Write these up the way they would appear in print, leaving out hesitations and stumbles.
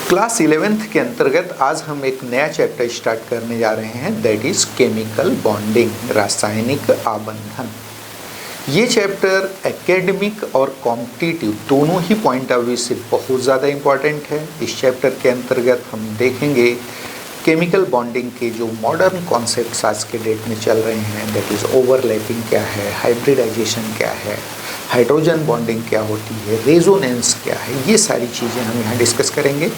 Class 11th के अंतर्गत आज हम एक नया चैप्टर स्टार्ट करने जा रहे हैं, दैट इज केमिकल बॉन्डिंग, रासायनिक आबंधन। ये चैप्टर एकेडमिक और कॉम्पिटिटिव दोनों ही पॉइंट ऑफ व्यू से बहुत ज़्यादा इम्पॉर्टेंट है। इस चैप्टर के अंतर्गत हम देखेंगे केमिकल बॉन्डिंग के जो मॉडर्न कॉन्सेप्ट्स आज के डेट में चल रहे हैं, दैट इज़ ओवरलैपिंग क्या है, हाइब्रिडाइजेशन क्या है, हाइड्रोजन बॉन्डिंग क्या होती है, रेजोनेंस क्या है, ये सारी चीज़ें हम यहाँ डिस्कस करेंगे।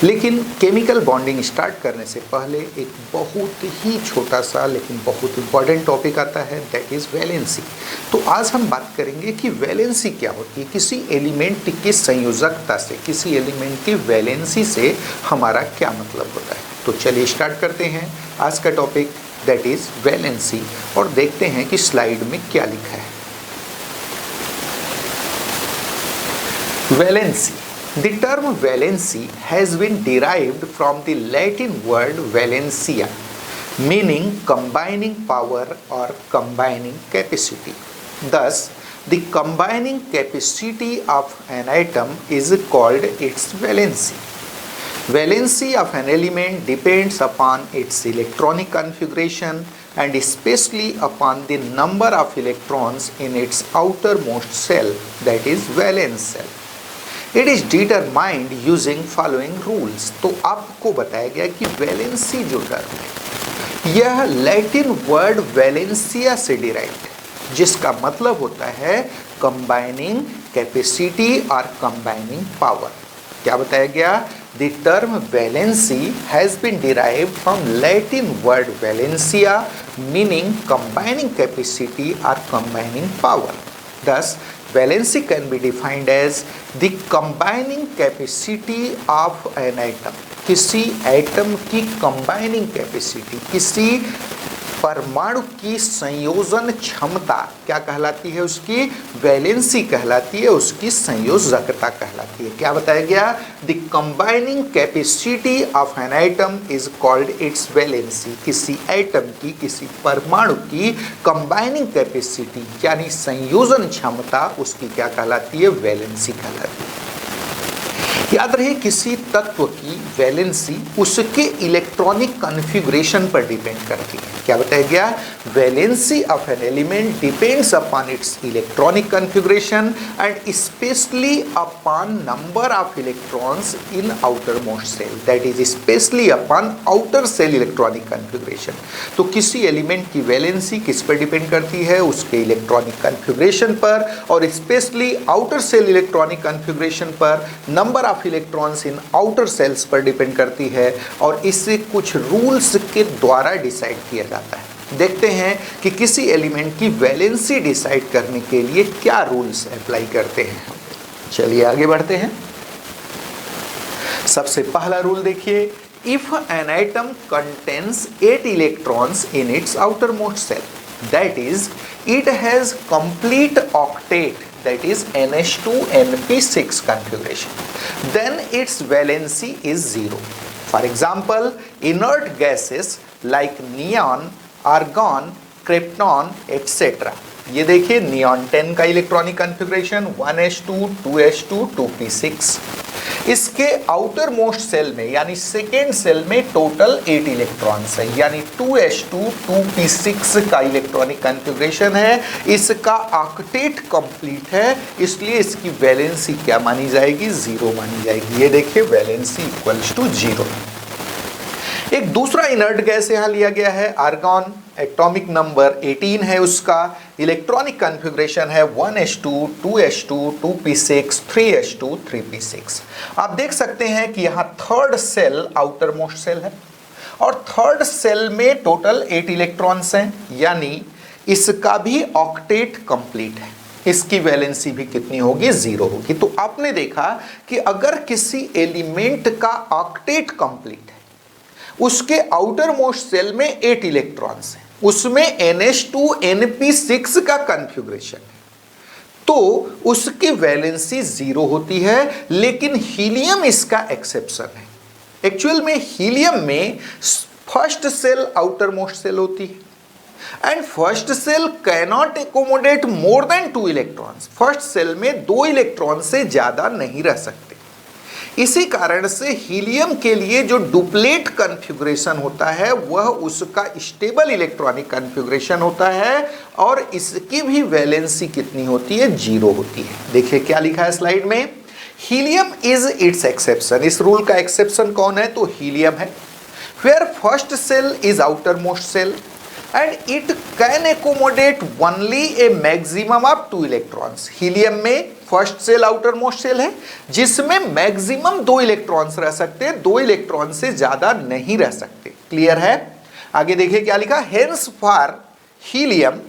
लेकिन केमिकल बॉन्डिंग स्टार्ट करने से पहले एक बहुत ही छोटा सा लेकिन बहुत इम्पॉर्टेंट टॉपिक आता है, दैट इज़ वैलेंसी। तो आज हम बात करेंगे कि वैलेंसी क्या होती है, किसी एलिमेंट की संयोजकता से, किसी एलिमेंट की वैलेंसी से हमारा क्या मतलब होता है। तो चलिए स्टार्ट करते हैं आज का टॉपिक, दैट इज़ वैलेंसी, और देखते हैं कि स्लाइड में क्या लिखा है। Valency. The term valency has been derived from the Latin word valencia, meaning combining power or combining capacity. Thus, the combining capacity of an atom is called its valency. Valency of an element depends upon its electronic configuration and especially upon the number of electrons in its outermost shell, that is valence cell. It is determined using following rules. तो आपको बताया गया कि valency जो term है यह Latin word valentia से derived है, जिसका मतलब होता है कंबाइनिंग कैपेसिटी और कंबाइनिंग पावर। क्या बताया गया? The term valency has been derived from Latin word valentia meaning combining capacity और combining power. Thus, valency can be defined as the combining capacity of an atom. किसी atom की combining capacity, किसी परमाणु की संयोजन क्षमता क्या कहलाती है? उसकी वैलेंसी कहलाती है, उसकी संयोजकता कहलाती है। क्या बताया गया? The combining capacity of an atom is called its valency. किसी एटम की, किसी परमाणु की कंबाइनिंग कैपेसिटी यानी संयोजन क्षमता उसकी क्या कहलाती है? वैलेंसी कहलाती है। याद रहे, किसी तत्व की वैलेंसी उसके इलेक्ट्रॉनिक कॉन्फ़िगरेशन पर डिपेंड करती है। क्या बताया गया? Valency of an element depends upon its electronic configuration and specially upon number of electrons in outer most shell, that is specially upon outer shell electronic configuration. तो किसी element की valency किस पर डिपेंड करती है? उसके इलेक्ट्रॉनिक कॉन्फ़िगरेशन पर, और specially outer shell electronic configuration पर, number of electrons in outer shells पर डिपेंड करती है, और इसे कुछ रूल्स के द्वारा डिसाइड किया जाता है। देखते हैं कि किसी एलिमेंट की वैलेंसी डिसाइड करने के लिए क्या रूल्स अप्लाई करते हैं। चलिए आगे बढ़ते हैं। सबसे पहला रूल देखिए, if an atom contains 8 electrons in its outer most shell, that is it has complete octet, that is NH2NP6 configuration, then its valency is 0. For example, inert gases like neon, argon, krypton, etc. ये देखिए neon 10 का electronic configuration 1s2 2s2 2p6। इसके outer most shell में यानी second cell में total 8 electrons है, यानी 2s2 2p6 का इलेक्ट्रॉनिक कॉन्फ़िगरेशन है। इसका ऑक्टेट कंप्लीट है, इसलिए इसकी वैलेंसी क्या मानी जाएगी? 0 मानी जाएगी। ये देखिए वैलेंसी इक्वल्स टू 0। एक दूसरा इनर्ट गैस यहाँ लिया गया है आर्गॉन, एटॉमिक नंबर 18 है, उसका इलेक्ट्रॉनिक कॉन्फ़िगरेशन है 1s2 2s2 2p6 3s2 3p6। आप देख सकते हैं कि यहाँ third shell outer most shell है, और थर्ड सेल में टोटल 8 इलेक्ट्रॉन्स हैं, यानी इसका भी ऑक्टेट कंप्लीट है। इसकी वैलेंसी भी कितनी होगी? 0 होगी। तो आपने देखा कि अगर किसी एलिमेंट का ऑक्टेट कंप्लीट है, उसके आउटर मोस्ट सेल में 8 इलेक्ट्रॉन्स हैं, उसमें NH2NP6 का कॉन्फ़िगरेशन है, तो उसकी वैलेंसी 0 होती है। लेकिन हीलियम इसका एक्सेप्शन है। एक्चुअल में हीलियम में first shell outer most shell होती है and first shell cannot accommodate more than 2 electrons. First shell में 2 इलेक्ट्रॉन से ज्यादा नहीं रह सकते। इसी कारण से हीलियम के लिए जो डुप्लेट कॉन्फ़िगरेशन होता है वह उसका स्टेबल इलेक्ट्रॉनिक कॉन्फ़िगरेशन होता है और इसकी भी वैलेंसी कितनी होती है, 0 होती है। देखिए क्या लिखा है स्लाइड में, हीलियम इज इट्स एक्सेप्शन। इस रूल का एक्सेप्शन कौन है, तो हीलियम है। Where first shell is outer most shell and it can accommodate only a maximum of 2 electrons. Helium में first shell outer most shell है जिसमें मैक्सिमम 2 इलेक्ट्रॉन्स रह सकते हैं, 2 इलेक्ट्रॉन से ज्यादा नहीं रह सकते। क्लियर है। आगे देखिए क्या लिखा, hence for helium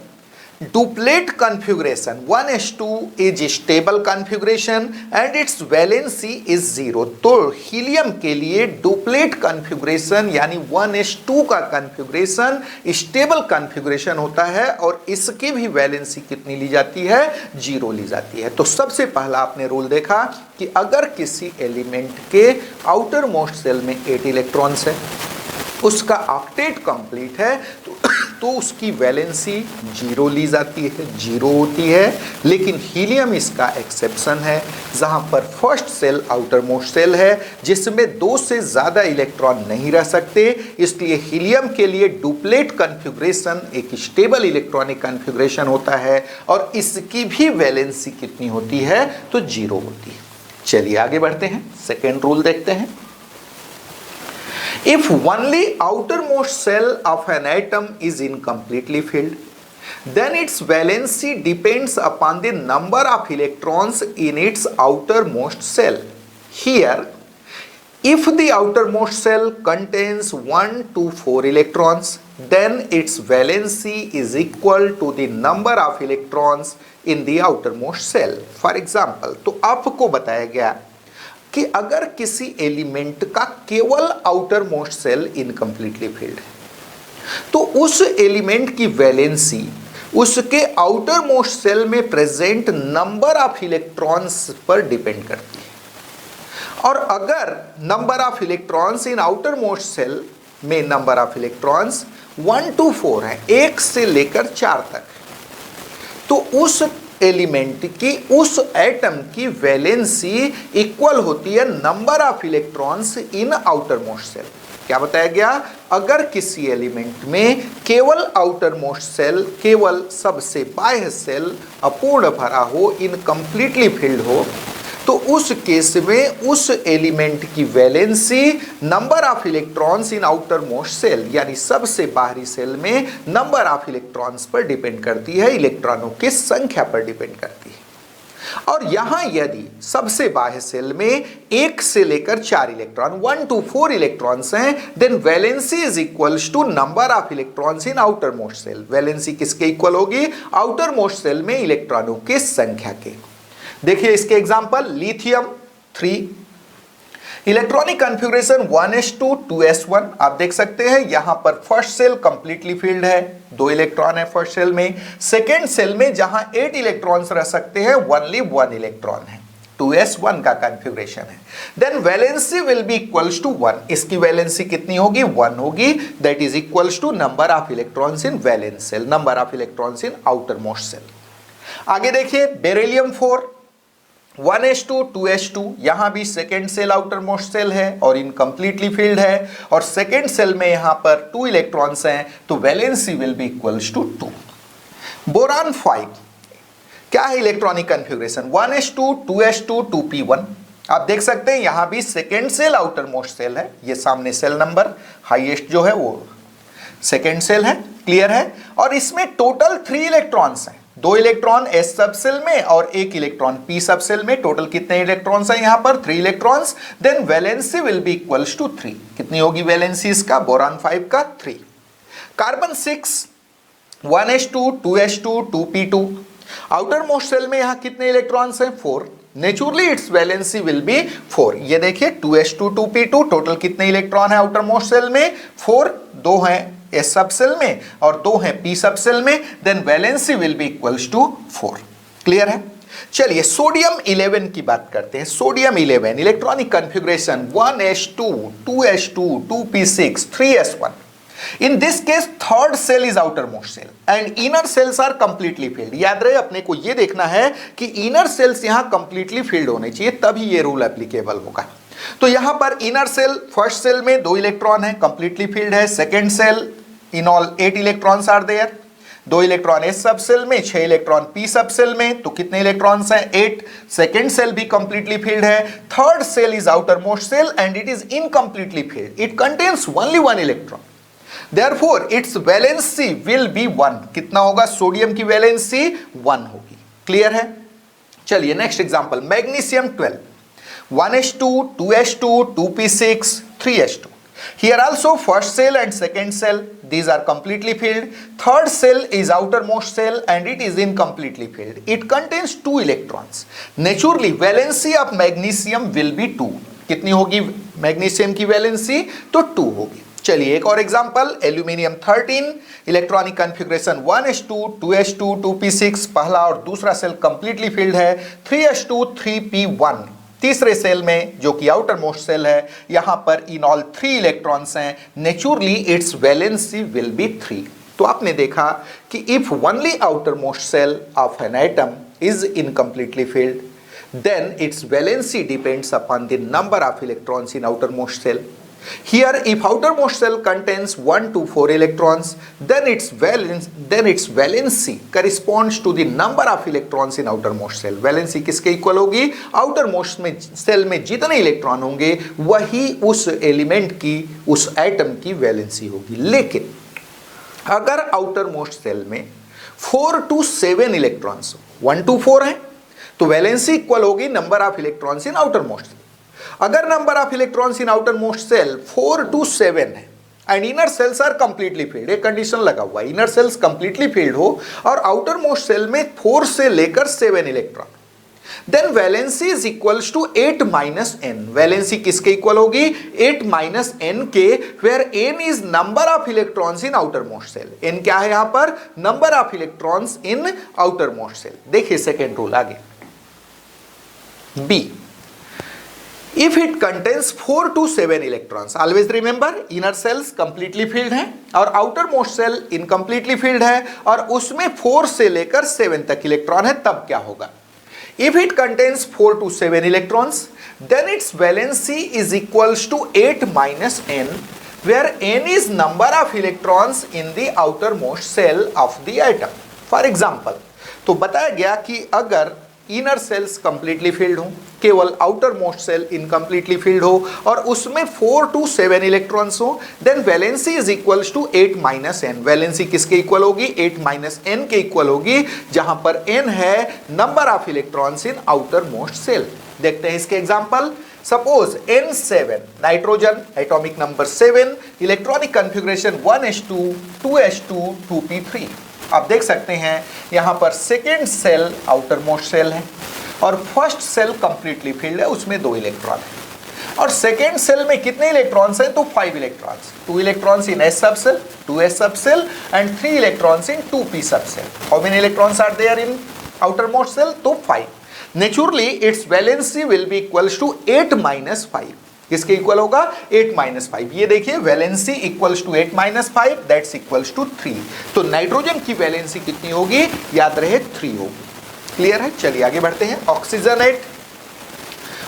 duplet configuration 1s2 is stable configuration and it's valency is 0। तो हीलियम के लिए डुप्लेट कॉन्फ़िगरेशन यानी 1s2 का कॉन्फ़िगरेशन स्टेबल कॉन्फ़िगरेशन होता है और इसकी भी वैलेंसी कितनी ली जाती है, 0 ली जाती है। तो सबसे पहला आपने रूल देखा कि अगर किसी एलिमेंट के आउटर मोस्ट सेल में 8 इलेक्ट्रॉन्स है, उसका ऑक्टेट कंप्लीट है तो उसकी वैलेंसी 0 ली जाती है, 0 होती है। लेकिन हीलियम इसका एक्सेप्शन है जहां पर first shell outer most shell है जिसमें 2 से ज़्यादा इलेक्ट्रॉन नहीं रह सकते, इसलिए हीलियम के लिए डुप्लेट कॉन्फ़िगरेशन एक स्टेबल इलेक्ट्रॉनिक कॉन्फ़िगरेशन होता है और इसकी भी वैलेंसी कितनी होती है, तो 0 होती है। चलिए आगे बढ़ते हैं, सेकेंड रूल देखते हैं। If only outermost cell of an atom is incompletely filled, then its valency depends upon the number of electrons in its outermost cell. Here, if the outermost cell contains 1 to 4 electrons, then its valency is equal to the number of electrons in the outermost cell. For example, तो आपको बताया गया कि अगर किसी element का केवल outer most shell incompletely filled है तो उस एलिमेंट की वैलेंसी उसके आउटर मोस्ट सेल में प्रेजेंट नंबर ऑफ इलेक्ट्रॉन्स पर डिपेंड करती है। और अगर number of electrons in outer most shell में नंबर ऑफ इलेक्ट्रॉन्स 1 to 4 है, 1 से लेकर 4 तक, तो उस एलिमेंट की, उस एटम की वैलेंसी इक्वल होती है number of electrons in outer most shell. क्या बताया गया, अगर किसी एलिमेंट में केवल आउटर मोस्ट सेल, केवल सबसे बाह्य सेल अपूर्ण भरा हो, इनकम्प्लीटली फिल्ड हो, तो उस केस में उस एलिमेंट की valency number of electrons in outer most shell यानी सबसे बाहरी सेल में नंबर ऑफ इलेक्ट्रॉन्स पर डिपेंड करती है, इलेक्ट्रॉनों की संख्या पर डिपेंड करती है। और यहां यदि सबसे बाह्य सेल में 1 से लेकर 4 इलेक्ट्रॉन 1 to 4 इलेक्ट्रॉन्स हैं, then valency is equals to number of electrons in outer most shell. Valency किसके इक्वल होगी, आउटर मोस्ट सेल में इलेक्ट्रॉनों की संख्या के। देखिए इसके example, lithium 3, electronic configuration 1s2 2s1। आप देख सकते हैं यहां पर फर्स्ट सेल कंप्लीटली फिल्ड है, 2 इलेक्ट्रॉन है फर्स्ट सेल में। सेकेंड सेल में जहां 8 इलेक्ट्रॉन्स रह सकते हैं, ओनली 1 इलेक्ट्रॉन है, 2s1 का कॉन्फ़िगरेशन है। Then valency will be equals to 1। इसकी वैलेंसी कितनी होगी, 1 होगी, that is equals to number of electrons in valence shell, number of electrons in outer most shell. आगे देखिए बेरिलियम 4, 1s2 2s2, यहां भी second shell outer most shell है और इनकम्प्लीटली फिल्ड है और सेकेंड सेल में यहां पर 2 इलेक्ट्रॉन्स हैं, तो valency will be equals to 2। Boron 5, क्या है electronic configuration, 1s2 2s2 2p1। आप देख सकते हैं यहां भी second shell outer most shell है, ये सामने सेल नंबर हाईएस्ट जो है वो सेकेंड सेल है, क्लियर है। और इसमें टोटल 3 इलेक्ट्रॉन्स हैं, 2 इलेक्ट्रॉन s सब सेल में और 1 इलेक्ट्रॉन p सब सेल में। टोटल कितने इलेक्ट्रॉन्स हैं यहां पर, 3 electrons. Then valency will be equals to 3। कितनी होगी वैलेंसी इसका, बोरान 5 का 3। Carbon 6, 1s2 2s2 2p2, outer most shell में यहां कितने इलेक्ट्रॉन्स हैं, 4। Naturally its valency will B 4। ये देखिए 2s2 2p2, टोटल कितने इलेक्ट्रॉन है आउटर मोस्ट सेल में, 4, 2 हैं S सब सेल में और 2 हैं P सब सेल में, then valency will be equals to 4। Clear है। चलिए सोडियम 11 की बात करते हैं। Sodium 11 electronic configuration 1s2 2s2 2p6 3s1। In this case third cell is outermost cell and inner cells are completely filled। याद रहे अपने को ये देखना है कि inner cells यहां completely filled होने चाहिए, तभी ये रूल एप्लीकेबल होगा। तो यहां पर इनर सेल, फर्स्ट सेल में 2 इलेक्ट्रॉन है, कंप्लीटली फिल्ड है। Second shell in all 8 electrons are there, 2 electron S sub shell में, 6 इलेक्ट्रॉन पी सब सेल में, तो कितने इलेक्ट्रॉन्स हैं? 8। सेकेंड सेल भी कंप्लीटली फिल्ड है। Third shell is outer most shell and it is incompletely filled, it contains only 1 electron, therefore its valency will be 1। कितना होगा? सोडियम की वैलेंसी 1 होगी। क्लियर है? चलिए next example, magnesium 12, 1s2, 2s2, 2p6, 3s2. Here also first cell and second cell, these are completely filled. Third cell is outermost cell and it is incompletely filled. It contains 2 electrons. Naturally, valency of magnesium will be 2. कितनी होगी magnesium की valency? तो 2 होगी। चलिए एक और example, aluminium 13, electronic configuration 1s2, 2s2, 2p6, पहला और दूसरा सेल कंप्लीटली फिल्ड है। 3s2, 3p1, तीसरे सेल में जो कि आउटर मोस्ट सेल है, यहां पर इन ऑल 3 इलेक्ट्रॉन्स हैं। Naturally its valency will be 3। तो आपने देखा कि if only outer most shell of an atom is incompletely filled, then its valency depends upon the number of electrons in outermost cell. Here, if outermost cell contains 1 to 4 electrons, then its valency corresponds to the number of electrons in outermost cell. Valency किसके equal होगी? outermost में cell में जितने electron होंगे वही उस element की, उस एटम की वैलेंसी होगी। लेकिन अगर outermost सेल में 4 to 7 इलेक्ट्रॉन्स, 1 to 4 हैं, तो वैलेंसी इक्वल होगी number of electrons in outer most shell. अगर number of electrons in outer most shell 4 to 7 है and inner shells are completely filled, एक कंडीशन लगा हुआ है, इनर सेल्स कंप्लीटली फिल्ड हो और आउटर मोस्ट सेल में 4 से लेकर 7 electron, then valency is equals to 8 minus N. वैलेंसी किसके इक्वल होगी? 8 माइनस एन के, where N is number of electrons in outer most shell. N क्या है यहां पर? Number of electrons in outer most shell. देखिए सेकेंड रूल आगे, B. If it contains 4 to 7 electrons, always remember inner cells completely filled है और outermost cell incompletely filled है और उसमें 4 से लेकर 7 तक इलेक्ट्रॉन है, तब क्या होगा? If it contains 4 to 7 electrons, then its valency is equals to 8 minus n, where n is number of electrons in the outermost cell of the atom. For example, तो बताया गया कि अगर इनर सेल्स कंप्लीटली फिल्ड हो, केवल outer most shell incompletely filled हो और उसमें 4 to 7 इलेक्ट्रॉन्स हो, then valency is equals to 8 minus N. वैलेंसी किसके इक्वल होगी? 8 माइनस एन के इक्वल होगी, जहां पर एन है number of electrons in outer most shell. देखते हैं इसके example. Suppose N7 nitrogen, atomic number 7, electronic configuration 1s2, 2s2, 2p3। आप देख सकते हैं यहां पर second shell outer most shell है और फर्स्ट सेल कंप्लीटली फिल्ड है, उसमें 2 इलेक्ट्रॉन है। और सेकेंड सेल में कितने इलेक्ट्रॉन्स हैं? तो 5 electrons, 2 electrons in S sub shell, 2s sub shell and 3 electrons in 2p sub shell. How many electrons are there in outer most shell? तो 5। Naturally its valency will be equals to 8 minus 5। किसके equal होगा? 8 minus 5। ये देखिए valency equals to 8 minus 5, that's equals to 3। तो nitrogen की valency कितनी होगी? याद रहे 3 होगी। क्लियर है? चलिए आगे बढ़ते हैं। Oxygen 8,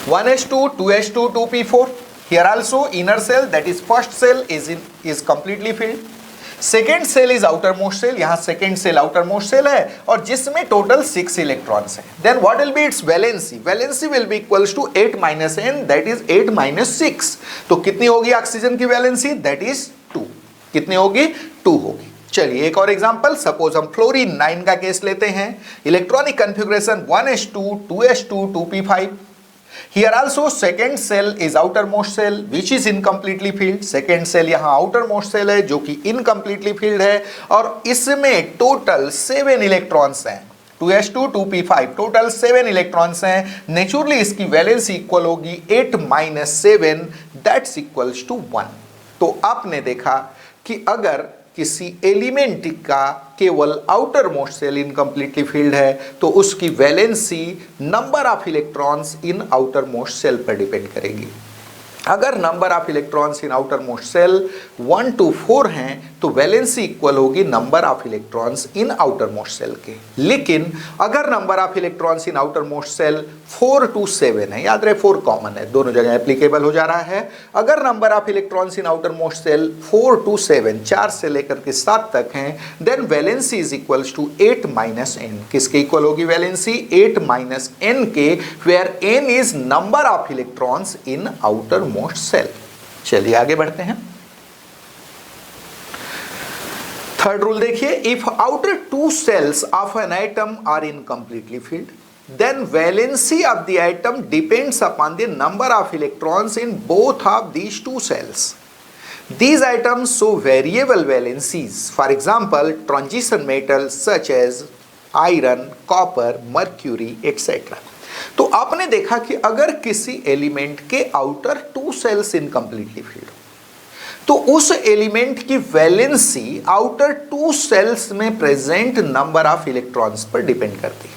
1s2, 2s2, 2p4। Here also inner shell, that is first shell is completely filled. Second shell is outer most shell, यहां second shell outer most shell है और जिसमें टोटल 6 इलेक्ट्रॉन्स हैं। Then what will be its valency? Valency will be equals to 8 minus N, that is 8 minus 6। तो कितनी होगी oxygen की valency? That is 2। कितनी होगी? 2 होगी। चलिए एक और एग्जांपल, सपोज हम फ्लोरीन 9 का केस लेते हैं। Electronic configuration 1s2, 2s2, 2p5। Here also second cell is outermost cell which is incompletely filled. Second cell यहाँ outermost cell है जो कि incompletely filled है और इसमें टोटल 7 इलेक्ट्रॉन्स हैं। 2s2, 2p5 टोटल 7 इलेक्ट्रॉन्स हैं। नेचुरली इसकी वैलेंसी इक्वल होगी 8 माइनस 7, दैट्स इक्वल्स टू 1। तो आपने देखा कि अगर किसी एलिमेंट का केवल outer most shell incompletely filled है तो उसकी valency number of electrons in outer most shell पर डिपेंड करेगी। अगर number of electrons in outer most shell 1 to 4 हैं तो वैलेंसी इक्वल होगी number of electrons in outer most shell के। लेकिन अगर number of electrons in outer most shell 4 to 7 है, याद रहे 4 कॉमन है, दोनों जगह एप्लीकेबल हो जा रहा है। अगर number of electrons in outer most shell 4 to 7, 4 से लेकर के 7 तक हैं, then valency is equals to 8 minus n। किसके इक्वल होगी वैलेंसी? 8 माइनस n के, where n is number of electrons in outer most shell. चलिए आगे बढ़ते हैं। थर्ड रूल देखिए, if outer 2 shells of an atom are incompletely filled, then valency of the atom depends upon the number of electrons in both of these 2 cells. These items show variable valencies. For example, transition metals such as iron, copper, mercury, etc. तो आपने देखा कि अगर किसी element के outer 2 sales incompletely field तो उस element की वैलेंसी आउटर 2 सेल्स में प्रेजेंट नंबर ऑफ इलेक्ट्रॉन्स पर डिपेंड करती है।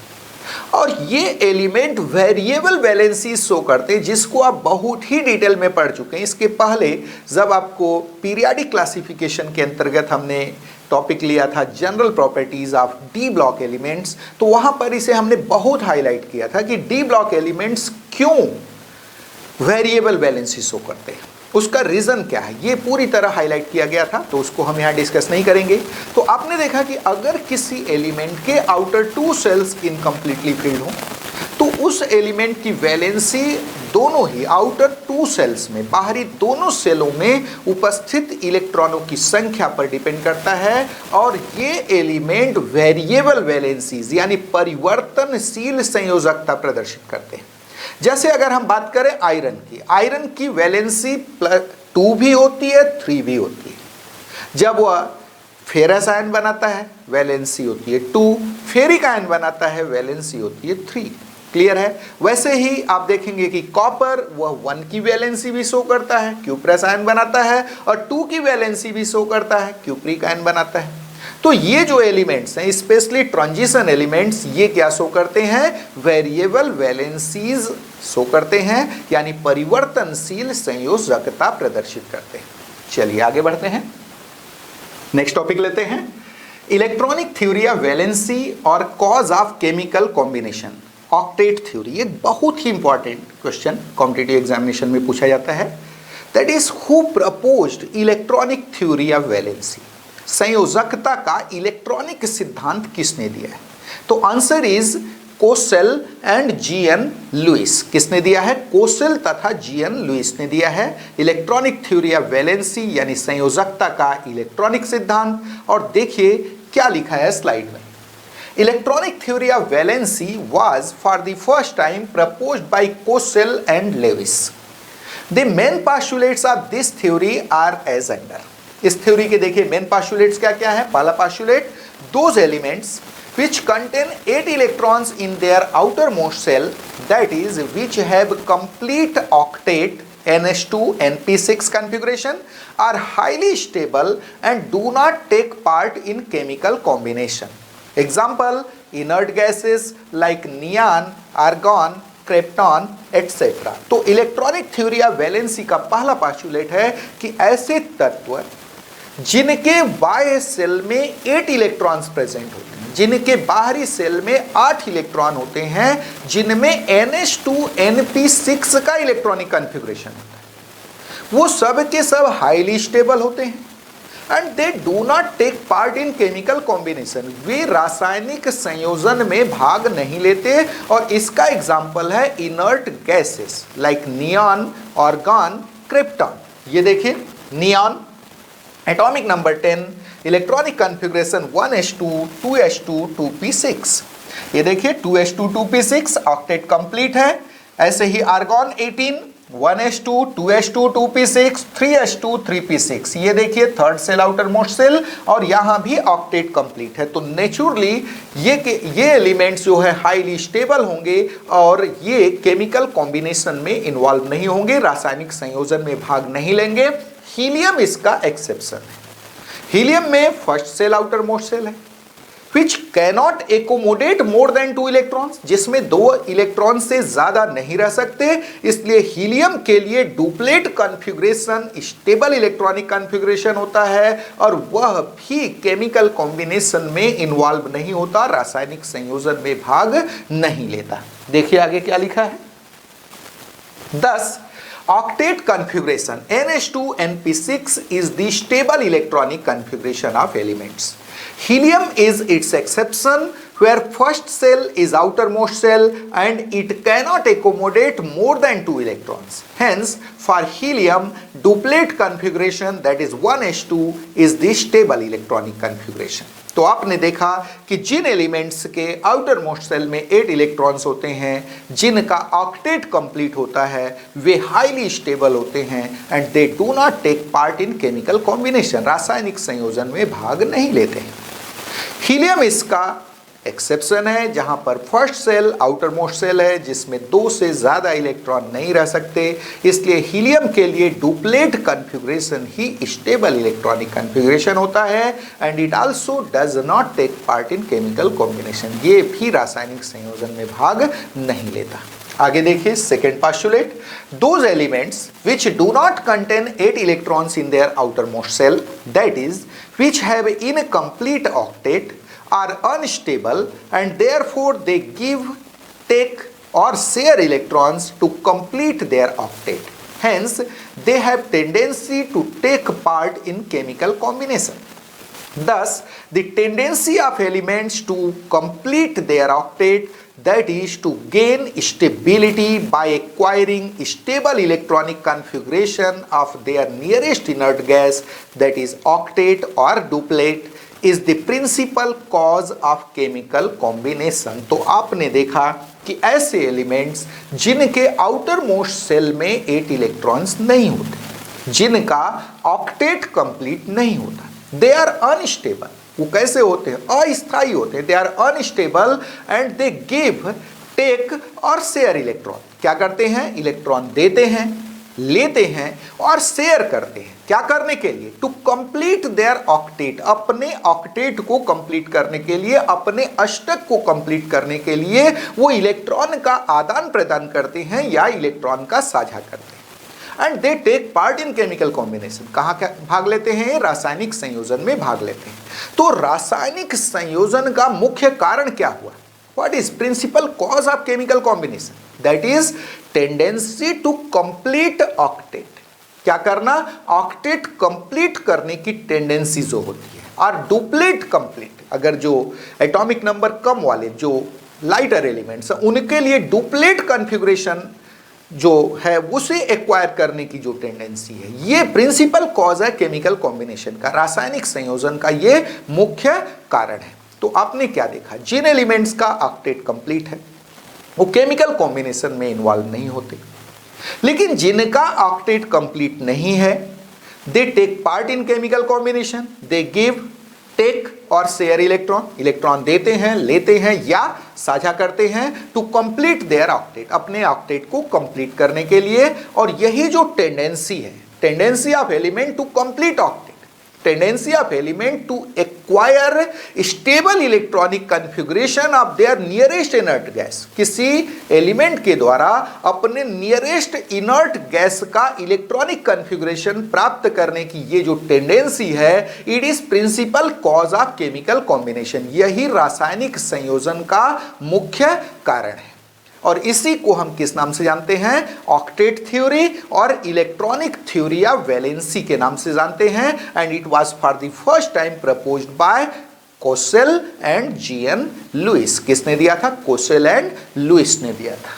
और ये एलिमेंट वेरिएबल वैलेंसी शो करते हैं, जिसको आप बहुत ही डिटेल में पढ़ चुके हैं। इसके पहले जब आपको पीरियाडिक क्लासिफिकेशन के अंतर्गत हमने टॉपिक लिया था general properties of D block elements, तो वहां पर इसे हमने बहुत हाईलाइट किया था कि डी ब्लॉक एलिमेंट्स क्यों वेरिएबल वैलेंसी शो करते हैं, उसका रीजन क्या है, ये पूरी तरह हाईलाइट किया गया था, तो उसको हम यहाँ डिस्कस नहीं करेंगे। तो आपने देखा कि अगर किसी एलिमेंट के आउटर 2 सेल्स इनकम्प्लीटली फिल्ड हो तो उस एलिमेंट की वैलेंसी दोनों ही आउटर 2 सेल्स में, बाहरी दोनों सेलों में उपस्थित इलेक्ट्रॉनों की संख्या पर डिपेंड करता है। और ये एलिमेंट वेरिएबल वैलेंसीज यानी परिवर्तनशील संयोजकता प्रदर्शित करते हैं। जैसे अगर हम बात करें आयरन की वैलेंसी 2 भी होती है, 3 भी होती है। जब वह फेरस आयन बनाता है वैलेंसी होती है 2, फेरिक आयन बनाता है वैलेंसी होती है 3। क्लियर है? वैसे ही आप देखेंगे कि कॉपर वह 1 की वैलेंसी भी शो करता है, क्यूप्रस आयन बनाता है, और 2 की वैलेंसी भी शो करता है, क्यूप्रिक आयन बनाता है। तो ये जो एलिमेंट्स हैं, स्पेशली ट्रांजिशन एलिमेंट्स, ये क्या शो करते हैं? वेरिएबल वैलेंसीज शो करते हैं, यानी परिवर्तनशील संयोजकता प्रदर्शित करते हैं। चलिए आगे बढ़ते हैं, नेक्स्ट टॉपिक लेते हैं, इलेक्ट्रॉनिक थ्योरी ऑफ वैलेंसी और cause of chemical combination, octet theory. ये बहुत ही इंपॉर्टेंट क्वेश्चन कॉम्पिटिटिव एग्जामिनेशन में पूछा जाता है। That is who proposed electronic theory of valency, संयोजकता का इलेक्ट्रॉनिक सिद्धांत किसने दिया है? तो answer is Kossel and G N Lewis. किसने दिया है? कोसेल तथा जीएन लुइस ने दिया है इलेक्ट्रॉनिक थ्योरी ऑफ वैलेंसी यानी संयोजकता का इलेक्ट्रॉनिक सिद्धांत। और देखिए क्या लिखा है स्लाइड में, electronic theory of valency was for the first time proposed by Kossel and Lewis. The main postulates of this theory are as under. इस थ्योरी के देखिए मेन पोस्टुलेट्स क्या क्या है। पहला postulate, those elements which contain 8 electrons in their outermost cell, that is which have complete octet NH2 NP6 configuration, are highly stable and do not take part in chemical combination. Example, inert gases like neon, argon, krypton etc. तो electronic theory of valency का पहला postulate है कि ऐसे तत्व जिनके बाह्य cell में 8 इलेक्ट्रॉन्स प्रेजेंट होते हैं, जिनके बाहरी सेल में 8 इलेक्ट्रॉन होते हैं, जिनमें NH2 NP6 का इलेक्ट्रॉनिक कॉन्फ़िगरेशन होता है, वो सब के सब हाईली स्टेबल होते हैं and they do not take part in chemical combination. वे रासायनिक संयोजन में भाग नहीं लेते। और इसका एग्जाम्पल है inert gases like neon, argon, krypton. ये देखिए neon atomic number 10, electronic configuration 1s2 2s2 2p6। ये देखिए 2s2 2p6 ऑक्टेट कंप्लीट है। ऐसे ही argon 18 1s2 2s2 2p6 3s2 3p6। ये देखिए third shell outer most shell, और यहाँ भी ऑक्टेट कंप्लीट है। तो नेचुरली ये एलिमेंट्स जो है हाईली स्टेबल होंगे और ये केमिकल कॉम्बिनेशन में इन्वॉल्व नहीं होंगे, रासायनिक संयोजन में भाग नहीं लेंगे। हीलियम इसका एक्सेप्शन है। हीलियम में first shell outer most shell है, which cannot accommodate more than 2 electrons, जिसमें 2 इलेक्ट्रॉन से ज्यादा नहीं रह सकते, इसलिए हीलियम के लिए duplet configuration stable electronic configuration होता है और वह भी केमिकल कॉम्बिनेशन में इन्वॉल्व नहीं होता, रासायनिक संयोजन में भाग नहीं लेता। देखिए आगे क्या लिखा है। 10 octet configuration NH2NP6 is the stable electronic configuration of elements. Helium is its exception, where first shell is outermost shell and it cannot accommodate more than 2 electrons. Hence, for helium, duplet configuration, that is 1s2, is the stable electronic configuration. तो आपने देखा कि जिन elements के outer most shell में 8 electrons होते हैं, जिनका octet complete होता है, वे हाईली स्टेबल होते हैं and they do not take part in chemical combination, रासायनिक संयोजन में भाग नहीं लेते हैं। हीलियम इसका एक्सेप्शन है, जहां पर first shell outer most shell है जिसमें 2 से ज्यादा इलेक्ट्रॉन नहीं रह सकते, इसलिए हीलियम के लिए डुप्लेट कॉन्फ़िगरेशन ही स्टेबल इलेक्ट्रॉनिक कॉन्फ़िगरेशन होता है and it also does not take part in chemical combination, ये भी रासायनिक संयोजन में भाग नहीं लेता। आगे देखिए second postulate, those elements which do not contain 8 electrons in their outer most shell, that is which have incomplete octet, are unstable and therefore they give, take or share electrons to complete their octet. Hence, they have tendency to take part in chemical combination. Thus, the tendency of elements to complete their octet, that is to gain stability by acquiring stable electronic configuration of their nearest inert gas, that is octet or duplet, is the principal cause of chemical combination. तो आपने देखा कि ऐसे elements जिनके outer most shell में 8 electrons नहीं होते, जिनका ऑक्टेट कंप्लीट नहीं होता, दे आर अनस्टेबल। वो कैसे होते हैं? अस्थायी होते हैं। They are unstable and they give, take और शेयर इलेक्ट्रॉन। क्या करते हैं? इलेक्ट्रॉन देते हैं, लेते हैं और शेयर करते हैं। क्या करने के लिए? टू कंप्लीट देयर ऑक्टेट, अपने ऑक्टेट को कंप्लीट करने के लिए, अपने अष्टक को कंप्लीट करने के लिए वो इलेक्ट्रॉन का आदान प्रदान करते हैं या इलेक्ट्रॉन का साझा करते हैं। And they take part in chemical combination. कहाँ भाग लेते हैं? रासायनिक संयोजन में भाग लेते हैं। तो रासायनिक संयोजन का मुख्य कारण क्या हुआ? What is principal cause of chemical combination? That is tendency to complete octet. क्या करना? ऑक्टेट कंप्लीट करने की टेंडेंसी जो होती है, और डुप्लेट कंप्लीट, अगर जो एटॉमिक नंबर कम वाले जो लाइटर एलिमेंट्स हैं उनके लिए डुप्लेट कॉन्फ़िगरेशन जो है उसे एक्वायर करने की जो टेंडेंसी है, ये प्रिंसिपल कॉज है केमिकल कॉम्बिनेशन का, रासायनिक संयोजन का ये मुख्य कारण है। तो आपने क्या देखा? जिन एलिमेंट्स का ऑक्टेट कंप्लीट है वो केमिकल कॉम्बिनेशन में इन्वॉल्व नहीं होते, लेकिन जिनका ऑक्टेट कंप्लीट नहीं है, they take part in chemical combination, they give, take और शेयर इलेक्ट्रॉन। इलेक्ट्रॉन देते हैं, लेते हैं या साझा करते हैं टू कंप्लीट देयर ऑक्टेट, अपने ऑक्टेट को कंप्लीट करने के लिए। और यही जो टेंडेंसी है, tendency of element to complete octet, tendency of element to acquire stable electronic configuration of their nearest inert gas, किसी एलिमेंट के द्वारा अपने नियरेस्ट इनर्ट गैस का इलेक्ट्रॉनिक कॉन्फ़िगरेशन प्राप्त करने की ये जो टेंडेंसी है, it is principal cause of chemical combination. यही रासायनिक संयोजन का मुख्य कारण है और इसी को हम किस नाम से जानते हैं? ऑक्टेट थ्योरी और इलेक्ट्रॉनिक थ्योरी या वैलेंसी के नाम से जानते हैं। And it was for the first time proposed by Kossel and G N Lewis. किसने दिया था? कोसेल एंड लुइस ने दिया था।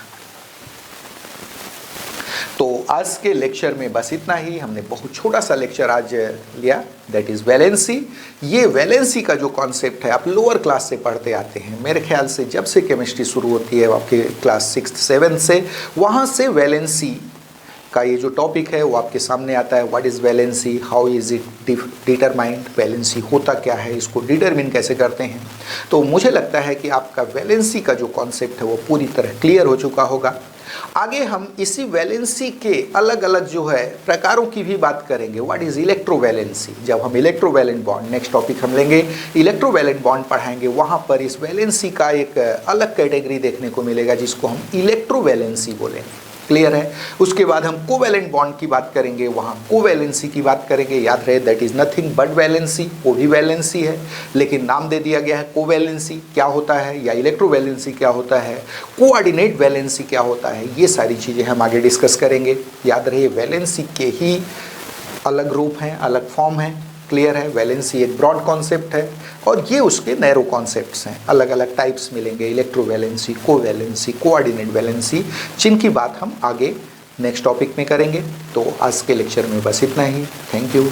तो आज के लेक्चर में बस इतना ही। हमने बहुत छोटा सा लेक्चर आज लिया, दैट इज वैलेंसी। ये वैलेंसी का जो कॉन्सेप्ट है आप लोअर क्लास से पढ़ते आते हैं, मेरे ख्याल से जब से केमिस्ट्री शुरू होती है आपके क्लास 6th 7th से, वहाँ से वैलेंसी का ये जो टॉपिक है वो आपके सामने आता है। What is valency, how is it determined, valency होता क्या है, इसको डिटरमिन कैसे करते हैं। तो मुझे लगता है कि आपका वैलेंसी का जो कॉन्सेप्ट है वो पूरी तरह क्लियर हो चुका होगा। आगे हम इसी वैलेंसी के अलग अलग जो है प्रकारों की भी बात करेंगे। व्हाट इज इलेक्ट्रोवैलेंसी, जब हम इलेक्ट्रोवैलेंट बॉन्ड, नेक्स्ट टॉपिक हम लेंगे इलेक्ट्रोवैलेंट बॉन्ड पढ़ाएंगे, वहां पर इस वैलेंसी का एक अलग कैटेगरी देखने को मिलेगा जिसको हम इलेक्ट्रोवैलेंसी बोलेंगे। क्लियर है। उसके बाद हम कोवैलेंट बॉन्ड की बात करेंगे, वहाँ कोवैलेंसी की बात करेंगे। याद रहे that is nothing but valency, वो भी वैलेंसी है लेकिन नाम दे दिया गया है कोवैलेंसी। क्या होता है या इलेक्ट्रोवैलेंसी क्या होता है, कोऑर्डिनेट वैलेंसी क्या होता है, ये सारी चीज़ें हम आगे डिस्कस करेंगे। याद रहे वैलेंसी के ही अलग रूप हैं, अलग फॉर्म हैं। क्लियर है। वैलेंसी एक ब्रॉड कॉन्सेप्ट है और ये उसके नैरो कॉन्सेप्ट्स हैं। अलग अलग टाइप्स मिलेंगे, इलेक्ट्रोवैलेंसी, कोवैलेंसी, कोऑर्डिनेट वैलेंसी, जिनकी बात हम आगे नेक्स्ट टॉपिक में करेंगे। तो आज के लेक्चर में बस इतना ही। Thank you.